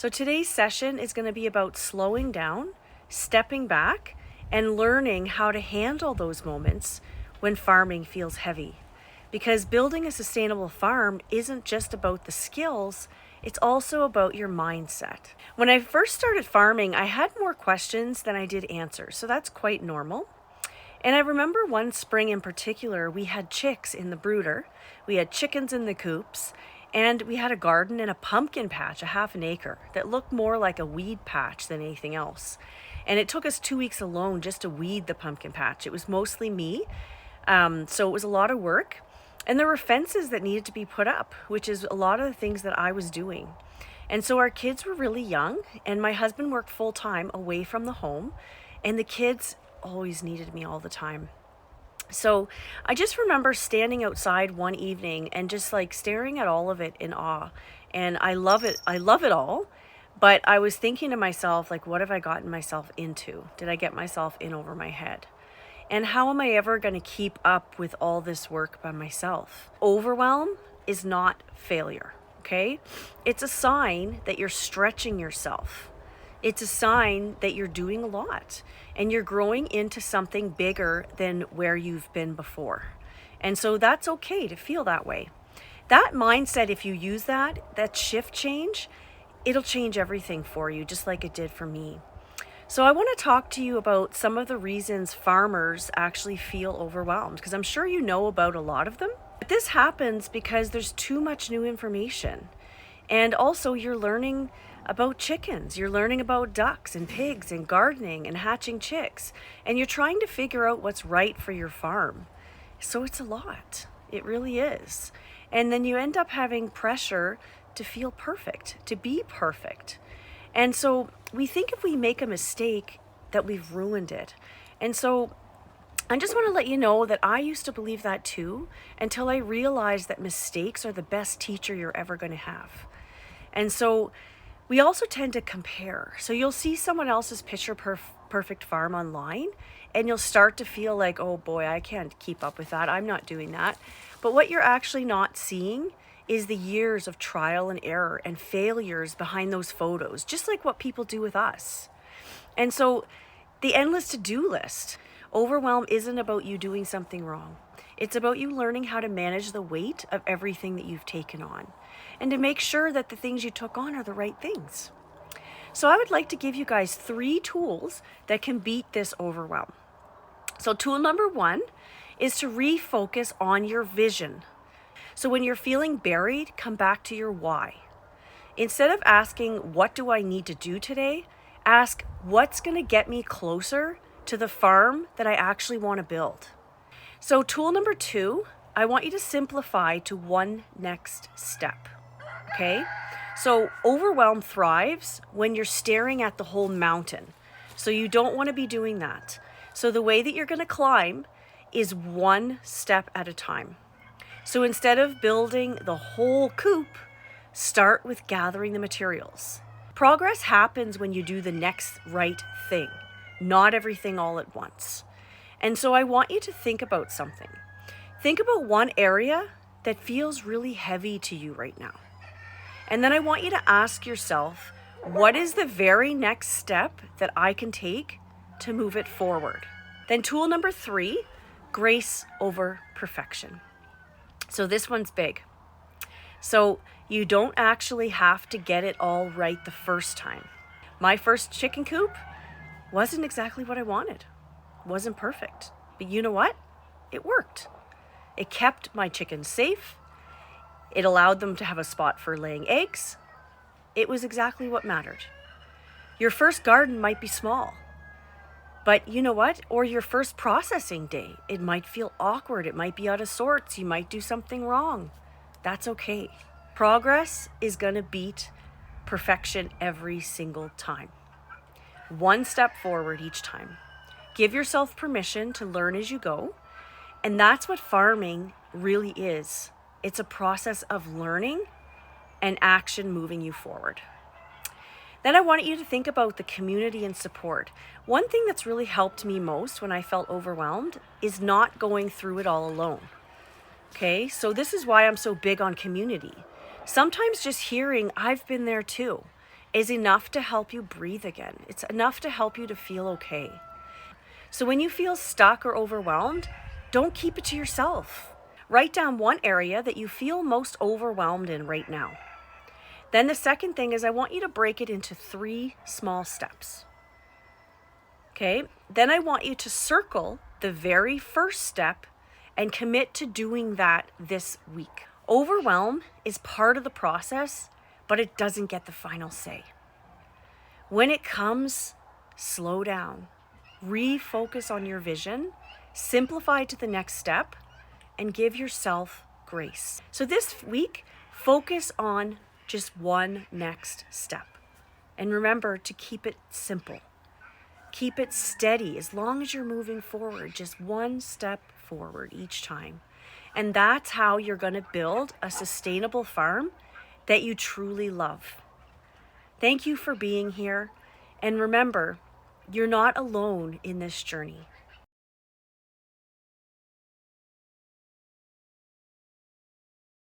So today's session is going to be about slowing down, stepping back, and learning how to handle those moments when farming feels heavy. Because building a sustainable farm isn't just about the skills, it's also about your mindset. When I first started farming, I had more questions than I did answers, so that's quite normal. And I remember one spring in particular, we had chicks in the brooder, we had chickens in the coops, and we had a garden and a pumpkin patch, a half an acre, that looked more like a weed patch than anything else. And it took us 2 weeks alone just to weed the pumpkin patch. It was mostly me, so it was a lot of work. And there were fences that needed to be put up, which is a lot of the things that I was doing. And so our kids were really young, and my husband worked full time away from the home, and the kids always needed me all the time. So I just remember standing outside one evening and just like staring at all of it in awe. And I love it. I love it all. But I was thinking to myself, like, what have I gotten myself into? Did I get myself in over my head? And how am I ever going to keep up with all this work by myself? Overwhelm is not failure, okay? It's a sign that you're stretching yourself. It's a sign that you're doing a lot and you're growing into something bigger than where you've been before. And so that's okay to feel that way. That mindset, if you use that shift change, it'll change everything for you, just like it did for me. So I want to talk to you about some of the reasons farmers actually feel overwhelmed, because I'm sure you know about a lot of them. But this happens because there's too much new information. And also you're learning about chickens, you're learning about ducks and pigs and gardening and hatching chicks, and you're trying to figure out what's right for your farm. So it's a lot. It really is. And then you end up having pressure to feel perfect, to be perfect. And so we think if we make a mistake that we've ruined it. And so I just want to let you know that I used to believe that too, until I realized that mistakes are the best teacher you're ever going to have. And so we also tend to compare. So you'll see someone else's picture perfect farm online, and you'll start to feel like, oh boy, I can't keep up with that. I'm not doing that. But what you're actually not seeing is the years of trial and error and failures behind those photos, just like what people do with us. And so the endless to-do list. Overwhelm isn't about you doing something wrong. It's about you learning how to manage the weight of everything that you've taken on and to make sure that the things you took on are the right things. So I would like to give you guys 3 tools that can beat this overwhelm. So tool number 1 is to refocus on your vision. So when you're feeling buried, come back to your why. Instead of asking, what do I need to do today? Ask, what's going to get me closer to the farm that I actually want to build? So tool number 2, I want you to simplify to one next step, okay? So overwhelm thrives when you're staring at the whole mountain. So you don't want to be doing that. So the way that you're going to climb is one step at a time. So instead of building the whole coop, start with gathering the materials. Progress happens when you do the next right thing, not everything all at once. And so I want you to think about something. Think about one area that feels really heavy to you right now. And then I want you to ask yourself, what is the very next step that I can take to move it forward? Then tool number 3, grace over perfection. So this one's big. So you don't actually have to get it all right the first time. My first chicken coop wasn't exactly what I wanted. Wasn't perfect. But you know what? It worked. It kept my chickens safe. It allowed them to have a spot for laying eggs. It was exactly what mattered. Your first garden might be small. But you know what? Or your first processing day, it might feel awkward. It might be out of sorts. You might do something wrong. That's okay. Progress is going to beat perfection every single time. One step forward each time. Give yourself permission to learn as you go. And that's what farming really is. It's a process of learning and action moving you forward. Then I want you to think about the community and support. One thing that's really helped me most when I felt overwhelmed is not going through it all alone. Okay, so this is why I'm so big on community. Sometimes just hearing, I've been there too, is enough to help you breathe again. It's enough to help you to feel okay. So when you feel stuck or overwhelmed, don't keep it to yourself. Write down one area that you feel most overwhelmed in right now. Then the second thing is I want you to break it into 3 small steps. Okay, then I want you to circle the very first step and commit to doing that this week. Overwhelm is part of the process, but it doesn't get the final say. When it comes, slow down, refocus on your vision, simplify to the next step, and give yourself grace. So this week, focus on just one next step. And remember to keep it simple. Keep it steady as long as you're moving forward, just one step forward each time. And that's how you're going to build a sustainable farm that you truly love. Thank you for being here. And remember, you're not alone in this journey.